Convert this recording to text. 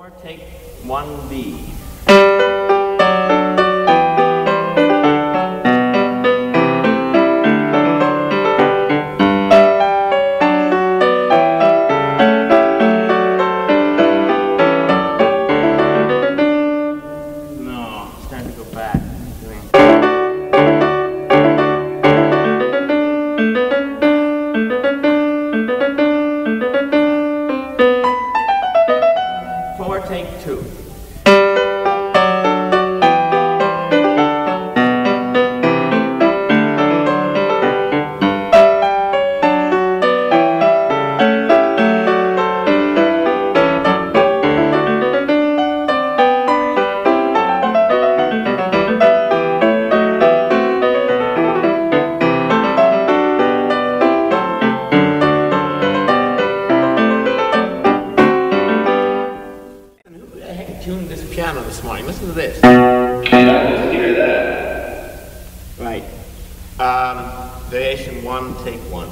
4, take 1B. No, it's time to go back. Take 2. Tuned this piano this morning. Listen to this. Yeah, hear that. Right. Variation 1, take 1.